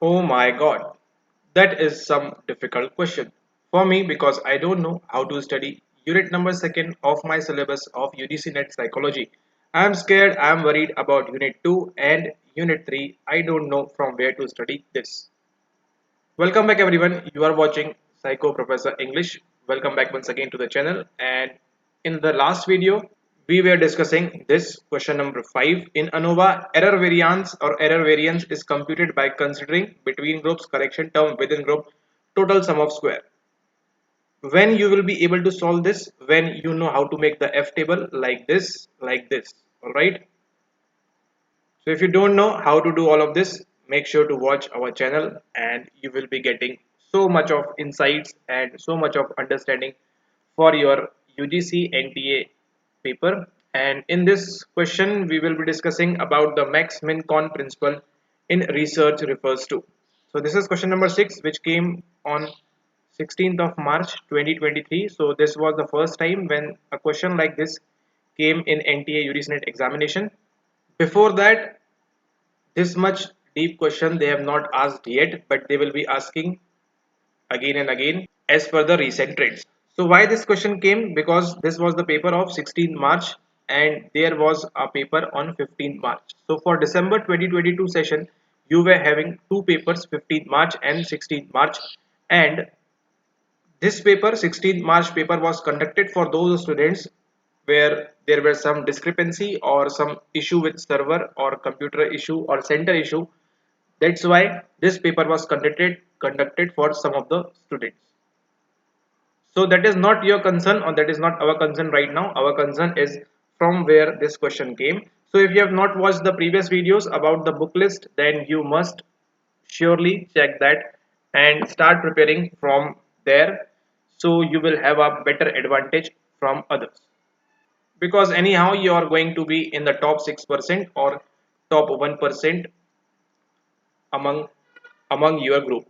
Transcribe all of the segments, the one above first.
Oh my god, that is some difficult question for me because I don't know how to study unit number second of my syllabus of UGC Net Psychology. I am scared, I am worried about unit 2 and unit 3. I don't know from where to study this. Welcome back everyone. You are watching Psycho Professor English. Welcome back once again to the channel, and in the last video we were discussing this question number 5 in ANOVA. Error variance or error variance is computed by considering between groups correction term within group total sum of square. When you will be able to solve this, when you know how to make the F table like this. All right. So if you don't know how to do all of this, make sure to watch our channel and you will be getting so much of insights and so much of understanding for your UGC NTA paper. And in this question, we will be discussing about the max min con principle in research refers to. So this is question number 6, which came on 16th of March 2023. So this was the first time when a question like this came in NTA UGC NET examination. Before that, this much deep question they have not asked yet, but they will be asking again and again as per the recent trends. So why this question came? Because this was the paper of 16th March and there was a paper on 15th March. So for December 2022 session, you were having two papers, 15th March and 16th March, and this paper, 16th March paper, was conducted for those students where there were some discrepancy or some issue with server or computer issue or center issue. That's why this paper was conducted for some of the students. So that is not your concern or that is not our concern right now. Our concern is from where this question came. So if you have not watched the previous videos about the book list, then you must surely check that and start preparing from there, so you will have a better advantage from others, because anyhow you are going to be in the top 6% or top 1% among your group,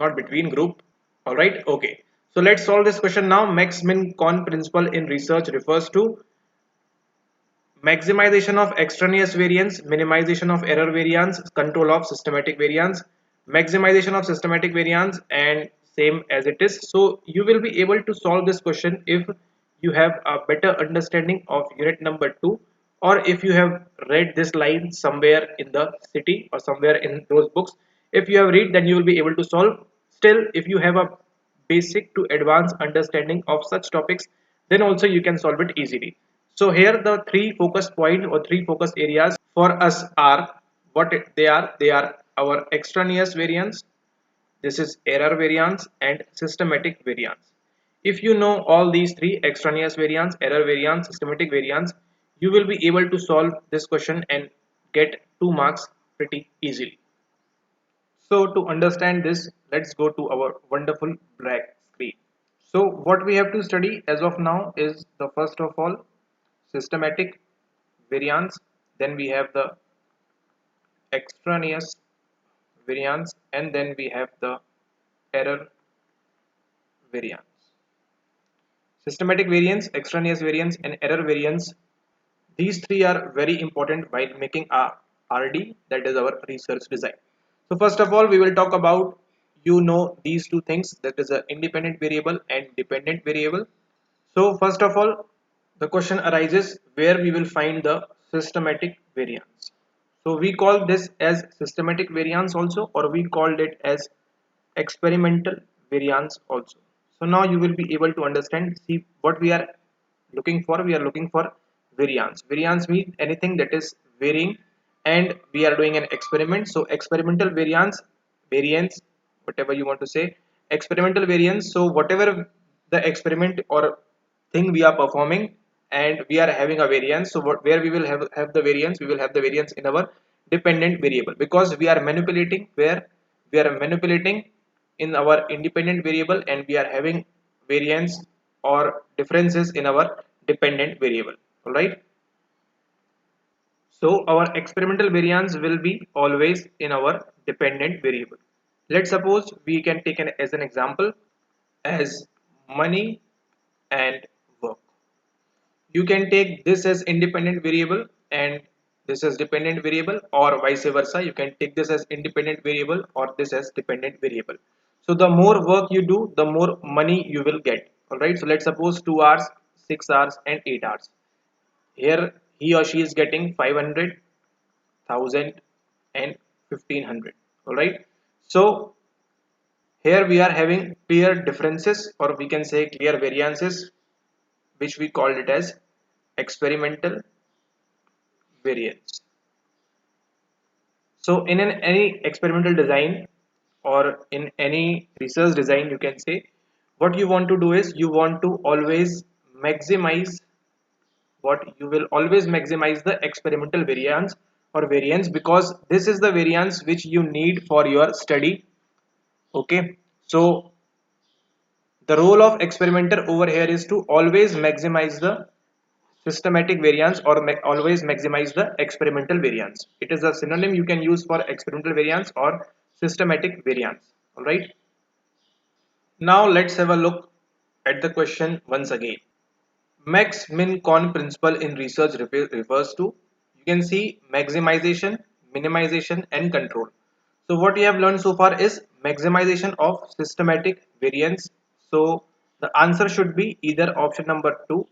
not between group. All right, okay, so let's solve this question now. Max min con principle in research refers to maximization of extraneous variance, minimization of error variance, control of systematic variance, maximization of systematic variance, and same as it is. So you will be able to solve this question if you have a better understanding of unit number 2, or if you have read this line somewhere in the city or somewhere in those books. If you have read, then you will be able to solve. Still, if you have a basic to advanced understanding of such topics, then also you can solve it easily. So here the three focus point or three focus areas for us are what they are our extraneous variance, this is error variance, and systematic variance. If you know all these three, extraneous variance, error variance, systematic variance, you will be able to solve this question and get 2 marks pretty easily. So to understand this, let's go to our wonderful black screen. So what we have to study as of now is the first of all systematic variance, then we have the extraneous variance, and then we have the error variance. Systematic variance, extraneous variance, and error variance, these three are very important while making a RD, that is our research design. So first of all, we will talk about, you know, these two things, that is a independent variable and dependent variable. So first of all, the question arises where we will find the systematic variance. So we call this as systematic variance also, or we called it as experimental variance also. So now you will be able to understand, see what we are looking for. We are looking for variance. Variance means anything that is varying, and we are doing an experiment. So experimental variance, whatever you want to say, experimental variance. So whatever the experiment or thing we are performing and we are having a variance, so where we will have the variance, we will have the variance in our dependent variable, because we are manipulating where we are manipulating in our independent variable and we are having variance or differences in our dependent variable. All right, so our experimental variance will be always in our dependent variable. Let's suppose we can take as an example as money and work. You can take this as independent variable and this as dependent variable, or vice versa. You can take this as independent variable or this as dependent variable. So the more work you do, the more money you will get. Alright, so let's suppose 2 hours, 6 hours and 8 hours. Here he or she is getting 500, 1000 and 1500. Alright, so here we are having clear differences, or we can say clear variances, which we called it as experimental variance. So in any experimental design or in any research design, you can say what you want to do is you want to always maximize, what you will always maximize the experimental variance or variance, because this is the variance which you need for your study. Okay, so the role of experimenter over here is to always maximize the systematic variance or always maximize the experimental variance. It is a synonym you can use for experimental variance or systematic variance. All right. Now let's have a look at the question once again. Max min con principle in research refers to, you can see, maximization, minimization and control. So what we have learned so far is maximization of systematic variance. So the answer should be either option number 2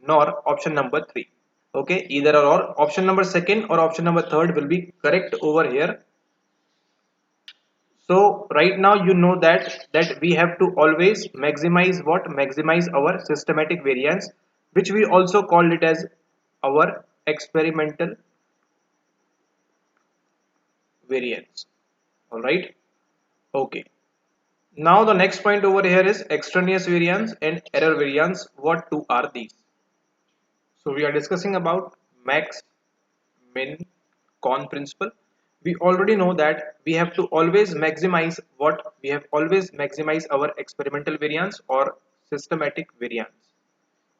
nor option number 3. Okay, either or option number second or option number third will be correct over here. So right now you know that we have to always maximize what? Maximize our systematic variance, which we also called it as our experimental variance. All right. Okay. Now the next point over here is extraneous variance and error variance. What two are these? So we are discussing about max, min, con principle. We already know that we have to always maximize what? We have always maximize our experimental variance or systematic variance.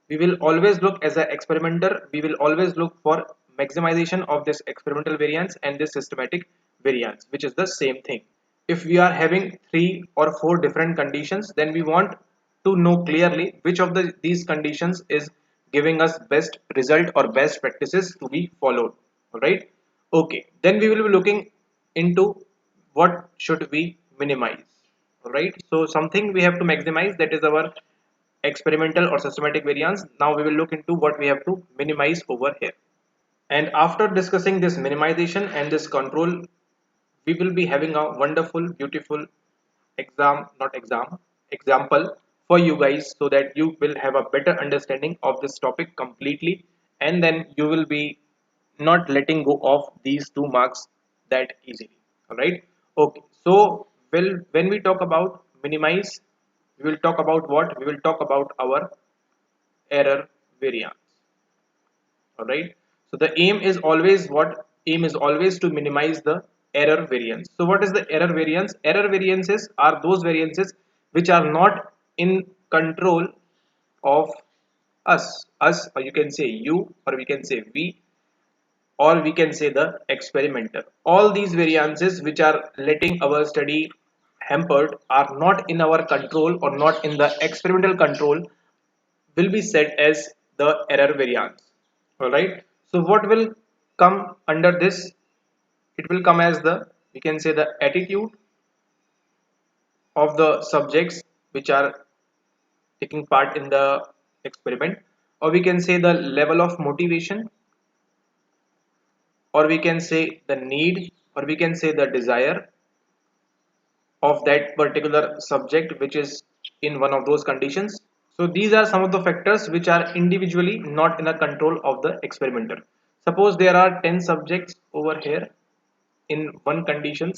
We will always look as an experimenter, we will always look for maximization of this experimental variance and this systematic variance, which is the same thing. If we are having 3 or 4 different conditions, then we want to know clearly which of these conditions is giving us best result or best practices to be followed. All right. Okay. Then we will be looking into what should we minimize. All right. So something we have to maximize, that is our experimental or systematic variance. Now we will look into what we have to minimize over here. And after discussing this minimization and this control, we will be having a wonderful, beautiful example for you guys, so that you will have a better understanding of this topic completely, and then you will be not letting go of these 2 marks that easily. All right. Okay. So, well, when we talk about minimize, we will talk about what? We will talk about our error variance. All right. So the aim is always what? Aim is always to minimize the error variance. So what is the error variance? Error variances are those variances which are not in control of us, or you can say you, or we can say we, or we can say the experimenter. All these variances which are letting our study hampered are not in our control or not in the experimental control, will be set as the error variance. All right. So what will come under this? It will come as the, we can say, the attitude of the subjects which are taking part in the experiment, or we can say the level of motivation, or we can say the need, or we can say the desire of that particular subject which is in one of those conditions. So these are some of the factors which are individually not in the control of the experimenter. Suppose there are 10 subjects over here in one condition,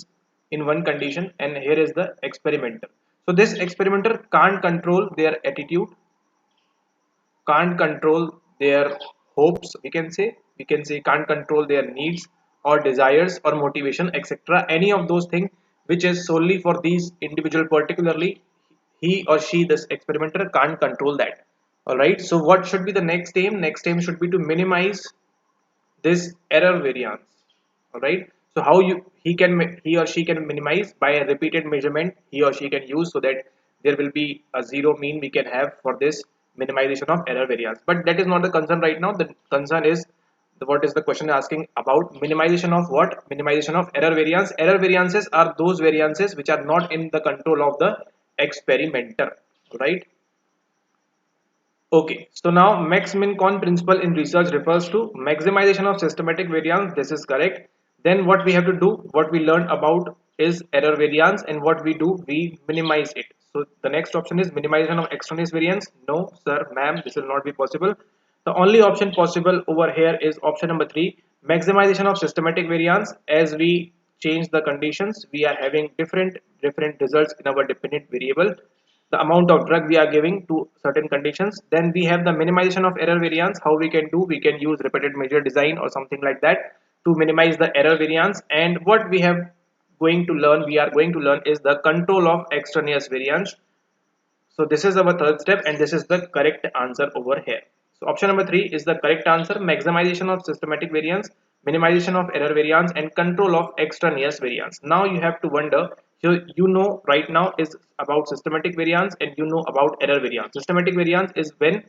and here is the experimenter. So this experimenter can't control their attitude, can't control their hopes, we can say can't control their needs or desires or motivation, etc. Any of those things which is solely for these individual, particularly he or she, this experimenter, can't control that. All right. So what should be the next aim? Next aim should be to minimize this error variance. All right. So how he or she can minimize? By a repeated measurement he or she can use, so that there will be a zero mean we can have for this minimization of error variance. But that is not the concern right now. The concern is What is the question asking about? Minimization of what? Minimization of error variance. Error variances are those variances which are not in the control of the experimenter, right? Okay, so now max min con principle in research refers to maximization of systematic variance. This is correct. Then what we have to do, what we learn about is error variance, and what we do, we minimize it. So the next option is minimization of extraneous variance. No, sir, ma'am, this will not be possible. The only option possible over here is option number 3, maximization of systematic variance. As we change the conditions, we are having different results in our dependent variable, the amount of drug we are giving to certain conditions. Then we have the minimization of error variance. How we can do? We can use repeated measure design or something like that to minimize the error variance. And what we have going to learn, we are going to learn is the control of extraneous variance. So this is our third step, and this is the correct answer over here. So option number 3 is the correct answer: maximization of systematic variance, minimization of error variance, and control of extraneous variance. Now you have to wonder, so you know right now is about systematic variance and you know about error variance. Systematic variance is when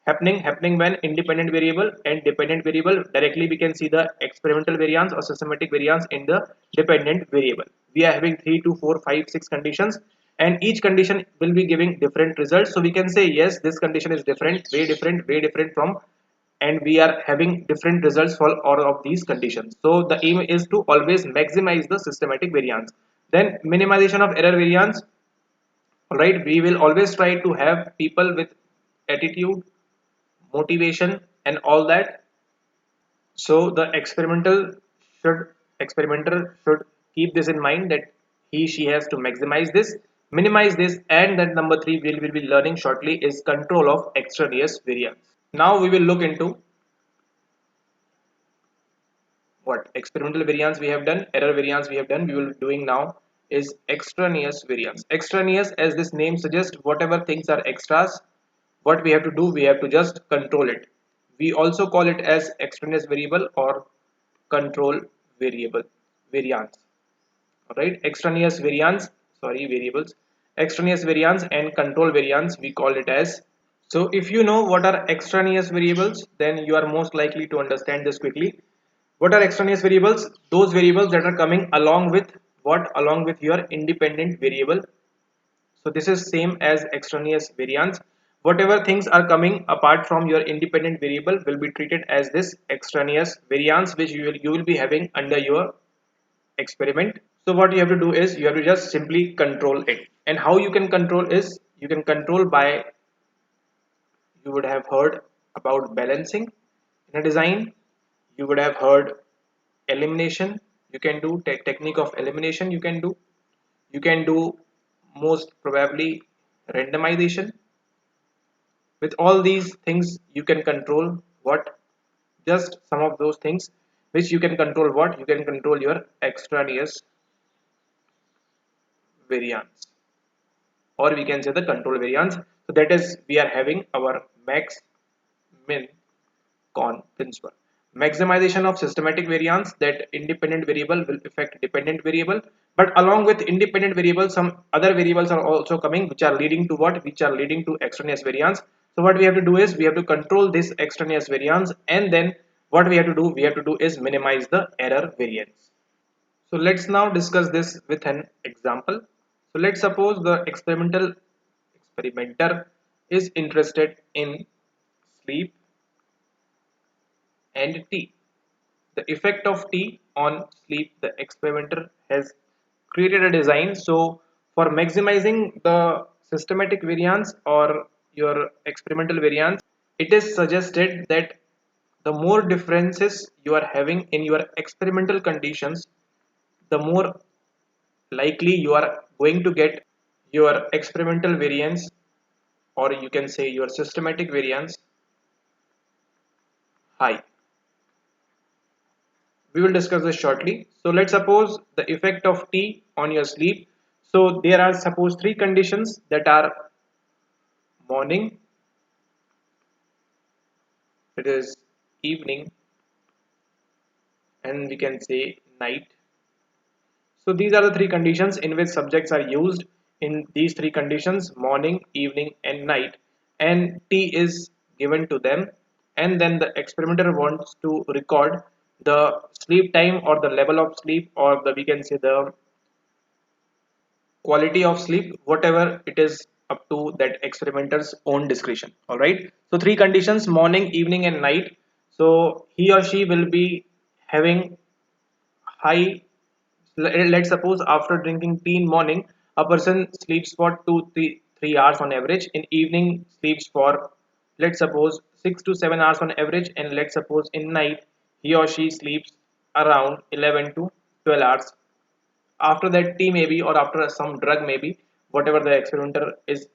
happening when independent variable and dependent variable directly we can see the experimental variance or systematic variance in the dependent variable. We are having 3 2 4 5 6 conditions, and each condition will be giving different results. So we can say yes, this condition is way different from, and we are having different results for all of these conditions. So the aim is to always maximize the systematic variance. Then minimization of error variance. All right, we will always try to have people with attitude, motivation, and all that. So the experimenter should keep this in mind, that she has to maximize this, minimize this, and then number 3 we will be learning shortly is control of extraneous variance. Now we will look into what experimental variance we have done, error variance we have done. We will be doing now is extraneous variance. Extraneous, as this name suggests, whatever things are extras, what we have to do, we have to just control it. We also call it as extraneous variable or control variable variance. All right, extraneous variance, sorry, variables, extraneous variance and control variance, we call it as. So if you know what are extraneous variables, then you are most likely to understand this quickly. What are extraneous variables? Those variables that are coming along with what? Along with your independent variable. So this is same as extraneous variance. Whatever things are coming apart from your independent variable will be treated as this extraneous variance, which you will be having under your experiment. So what you have to do is you have to just simply control it. And how you can control is you can control by, you would have heard about balancing in a design. You would have heard elimination. You can do technique of elimination. You can do most probably randomization. With all these things you can control what? Just some of those things which you can control what? You can control your extraneous variance, or we can say the control variance. So that is, we are having our max min con principle. Maximization of systematic variance, that independent variable will affect dependent variable, but along with independent variable some other variables are also coming which are leading to what? Which are leading to extraneous variance. So what we have to do is we have to control this extraneous variance, and then what we have to do? We have to do is minimize the error variance. So let's now discuss this with an example. So let's suppose the experimenter is interested in sleep and tea. The effect of tea on sleep, the experimenter has created a design. So for maximizing the systematic variance or your experimental variance, it is suggested that the more differences you are having in your experimental conditions, the more likely you are going to get your experimental variance, or you can say your systematic variance, high. We will discuss this shortly. So let's suppose the effect of tea on your sleep. So there are suppose 3 conditions that are morning, it is evening, and we can say night. So these are the 3 conditions in which subjects are used in these 3 conditions: morning, evening, and night. And tea is given to them, and then the experimenter wants to record the sleep time or the level of sleep, or the we can say the quality of sleep, whatever it is, up to that experimenter's own discretion. All right, so three conditions: morning, evening, and night. So he or she will be having high. Let's suppose after drinking tea in morning, a person sleeps for 3 hours on average. In evening, sleeps for, let's suppose, 6 to 7 hours on average, and let's suppose in night he or she sleeps around 11 to 12 hours. After that tea maybe, or after some drug maybe, whatever the experimenter is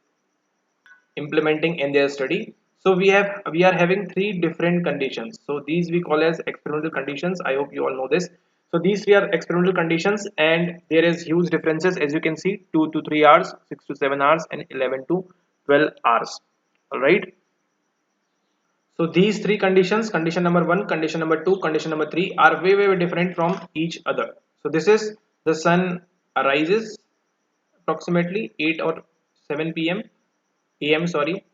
implementing in their study. So we are having three different conditions. So these we call as experimental conditions. I hope you all know this. So these three are experimental conditions, and there is huge differences, as you can see: 2 to 3 hours, 6 to 7 hours, and 11 to 12 hours. All right. So these three conditions, condition number 1, condition number 2, condition number 3, are way different from each other. So this is: the sun arises approximately 8 or 7 p.m. am, sorry.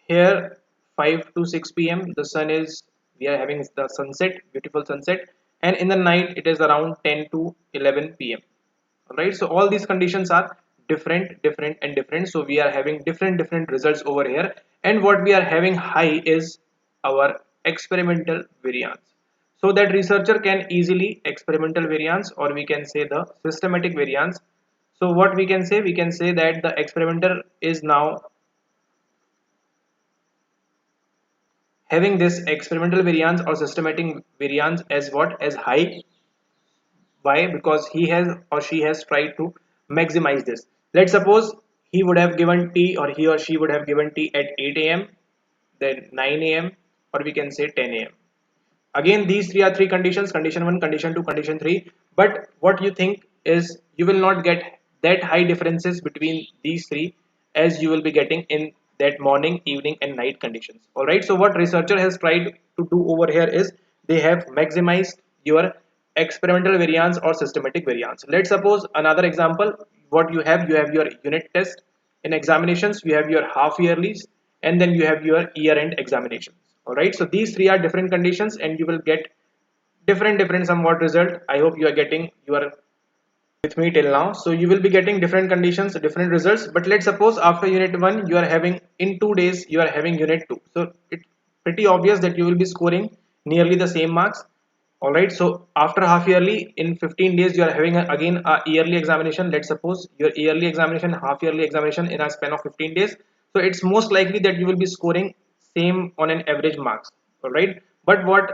Here 5 to 6 p.m. the sun is, we are having the sunset, beautiful sunset, and in the night it is around 10 to 11 p.m. Alright, so all these conditions are different. So we are having different results over here, and what we are having high is our experimental variance. So that researcher can easily experimental variance, or we can say the systematic variance. So what we can say, that the experimenter is now having this experimental variance or systematic variance as what, as high. Why? Because he has or she has tried to maximize this. Let's suppose he would have given tea, or he or she would have given tea at 8 a.m., then 9 a.m., or we can say 10 a.m. Again, these three are three conditions: condition 1, condition 2, condition 3. But what you think is, you will not get that high differences between these three as you will be getting in that morning, evening, and night conditions. All right, so what researcher has tried to do over here is, they have maximized your experimental variance or systematic variance. Let's suppose another example. What you have, your unit test. In examinations you have your half yearlies, and then you have your year end examinations. All right, so these three are different conditions, and you will get different somewhat result. I hope you are getting, you are with me till now. So you will be getting different conditions, different results. But let's suppose after unit 1 you are having, in 2 days you are having unit 2. So it's pretty obvious that you will be scoring nearly the same marks. All right, so after half yearly, in 15 days you are having again a yearly examination. Let's suppose your yearly examination, half yearly examination, in a span of 15 days. So it's most likely that you will be scoring same on an average marks. All right, but what,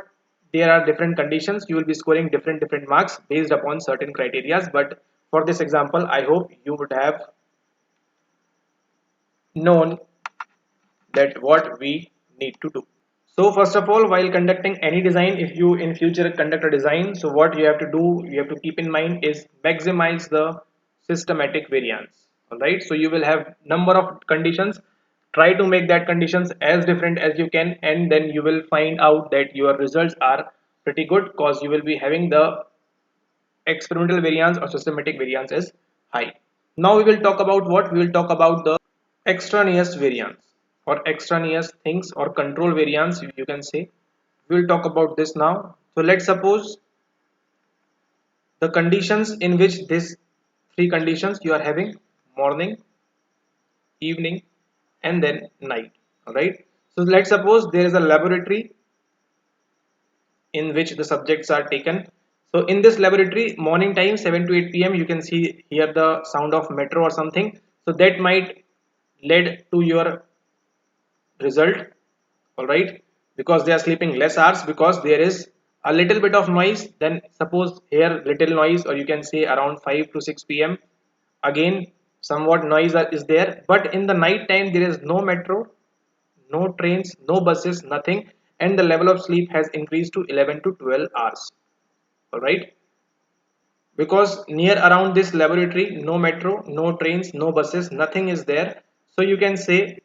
there are different conditions, you will be scoring different marks based upon certain criterias. But for this example, I hope you would have known that what we need to do. So first of all, while conducting any design, if you in future conduct a design, so what you have to do, you have to keep in mind is maximize the systematic variance. All right, so you will have number of conditions. Try to make that conditions as different as you can, and then you will find out that your results are pretty good, because you will be having the experimental variance or systematic variance is high. Now we will talk about what? We will talk about the extraneous variance, or extraneous things, or control variance, you can say. We will talk about this now. So let's suppose the conditions in which this three conditions you are having: morning, evening, and then night. All right. So let's suppose there is a laboratory in which the subjects are taken. So in this laboratory, morning time 7 to 8 p.m. you can see hear the sound of metro or something. So that might lead to your result. All right, because they are sleeping less hours, because there is a little bit of noise. Then suppose here little noise, or you can say around 5 to 6 p.m. again somewhat noise is there. But in the night time there is no metro, no trains, no buses, nothing, and the level of sleep has increased to 11 to 12 hours. All right, because near around this laboratory, no metro, no trains, no buses, nothing is there. So you can say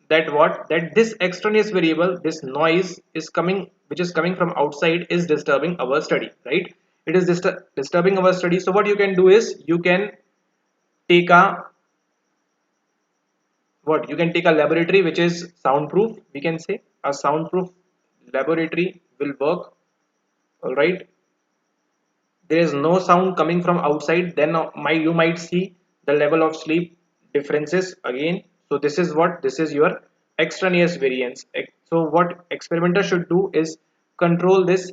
that what, that this extraneous variable, this noise is coming, which is coming from outside, is disturbing our study, right? It is disturbing our study. So what you can do is, you can take a, what, you can take a laboratory which is soundproof, we can say a soundproof laboratory will work. All right, there is no sound coming from outside, then you might see the level of sleep differences again. So this is your extraneous variance. So what experimenter should do is control this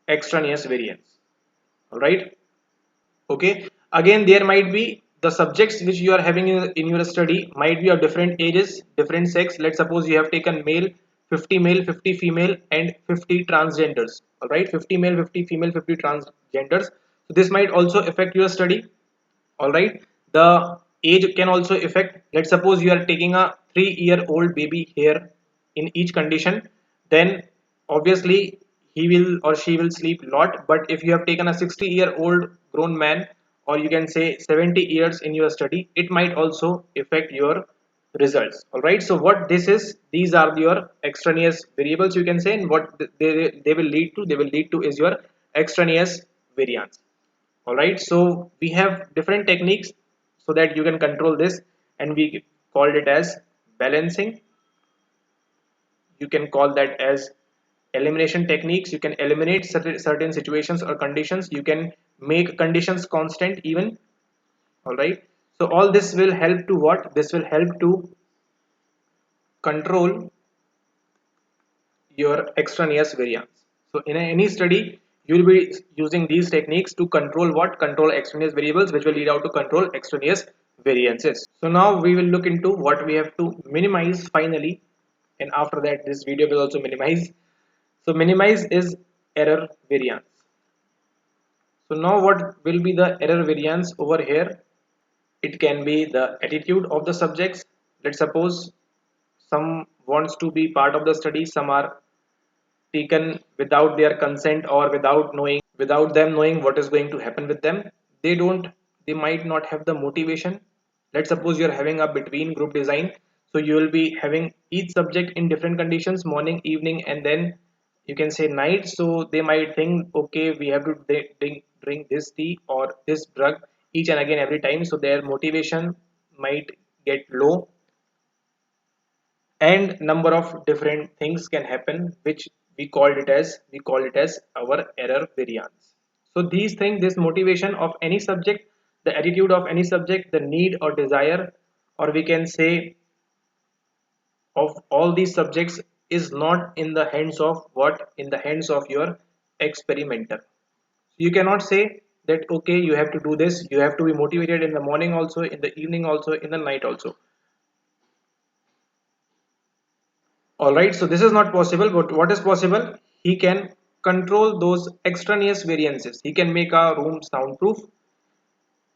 extraneous variance. All right. Okay, again there might be the subjects which you are having in your study might be of different ages, different sex. Let's suppose you have taken male, 50 female, and 50 transgenders. All right, 50 male, 50 female, 50 transgenders. So this might also affect your study. All right, the age can also affect. Let's suppose you are taking a 3-year-old baby here in each condition, then obviously he will or she will sleep a lot. But if you have taken a 60-year-old grown man, or you can say 70 years in your study, it might also affect your results. All right, so what this is, these are your extraneous variables, you can say, and what they will lead to, is your extraneous variance. All right, so we have different techniques so that you can control this, and we called it as balancing. You can call that as elimination techniques. You can eliminate certain situations or conditions. You can make conditions constant even. All right, so all this will help to what? This will help to control your extraneous variance. So in any study, you will be using these techniques to control what? Control extraneous variables, which will lead out to control extraneous variances. So now we will look into what we have to minimize finally, and after that this video will also minimize. So minimize is error variance. So now what will be the error variance over here? It can be the attitude of the subjects. Let's suppose some wants to be part of the study, some are taken without their consent or without them knowing what is going to happen with them. They might not have the motivation. Let's suppose you're having a between group design, so you will be having each subject in different conditions, morning, evening, and then you can say night. So they might think, okay, we have to drink this tea or this drug each and again every time, so their motivation might get low, and number of different things can happen, which we call it as our error variance. So these things, this motivation of any subject, the attitude of any subject, the need or desire, or we can say of all these subjects, is not in the hands of what? In the hands of your experimenter. So you cannot say that okay, you have to do this, you have to be motivated in the morning also, in the evening also, in the night also. All right, so this is not possible, but what is possible? He can control those extraneous variances. He can make a room soundproof.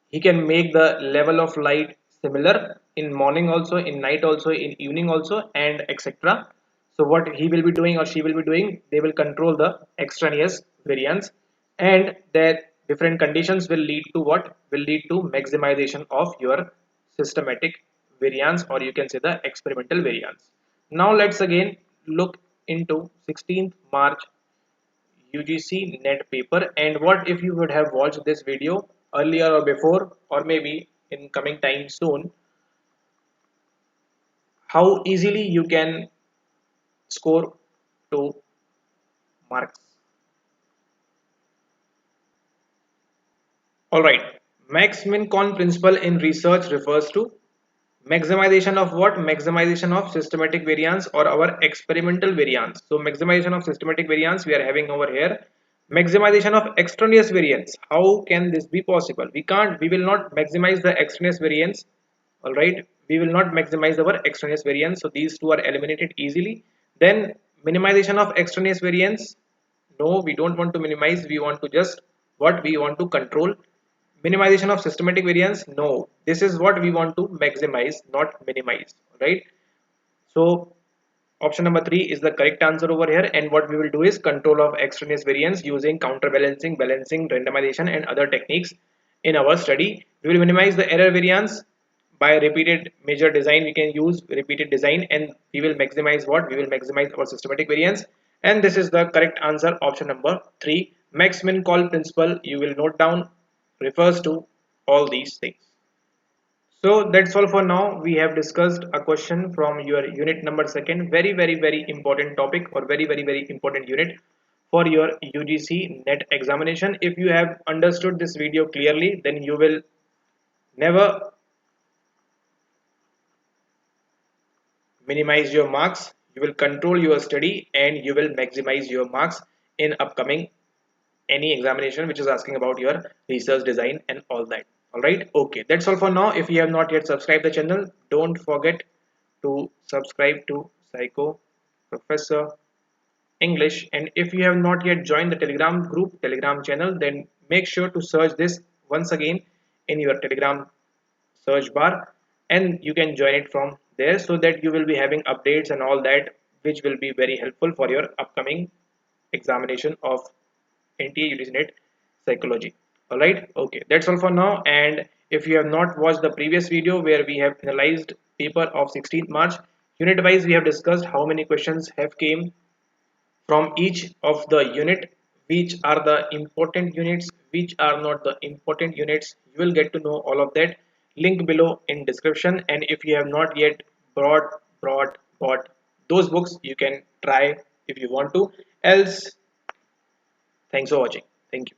He can make the level of light similar in morning also, in night also, in evening also, and etc. So what he will be doing or she will be doing, they will control the extraneous variance, and that different conditions will lead to what? Will lead to maximization of your systematic variance, or you can say the experimental variance. Now let's again look into 16th March UGC net paper, and what if you would have watched this video earlier or before, or maybe in coming time soon, how easily you can score 2 marks. Alright, max min con principle in research refers to maximization of what? Maximization of systematic variance or our experimental variance. So maximization of systematic variance we are having over here. Maximization of extraneous variance. How can this be possible? We will not maximize the extraneous variance. Alright, we will not maximize our extraneous variance. So these two are eliminated easily. Then minimization of extraneous variance. No, we don't want to minimize. We want to just what? We want to control. Minimization of systematic variance, no, this is what we want to maximize, not minimize. Right, so option number 3 is the correct answer over here, and what we will do is control of extraneous variance using counterbalancing, balancing, randomization, and other techniques. In our study we will minimize the error variance by repeated measure design. We can use repeated design, and we will maximize what? We will maximize our systematic variance, and this is the correct answer, option number 3. Max min call principle, you will note down, refers to all these things. So that's all for now. We have discussed a question from your unit number second. Very, very, very important topic, or very, very, very important unit for your UGC net examination. If you have understood this video clearly, then you will never minimize your marks, you will control your study, and you will maximize your marks in upcoming any examination which is asking about your research design and all that. All right, okay, that's all for now. If you have not yet subscribed the channel, don't forget to subscribe to Psycho Professor English. And if you have not yet joined the Telegram channel, then make sure to search this once again in your Telegram search bar, and you can join it from there, so that you will be having updates and all that, which will be very helpful for your upcoming examination of Nta Ugc Net Psychology. All right, okay, that's all for now. And if you have not watched the previous video where we have analyzed paper of 16th March, unit wise we have discussed how many questions have came from each of the unit, which are the important units, which are not the important units. You will get to know all of that, link below in description. And if you have not yet bought those books, you can try if you want to. Else, thanks for watching. Thank you.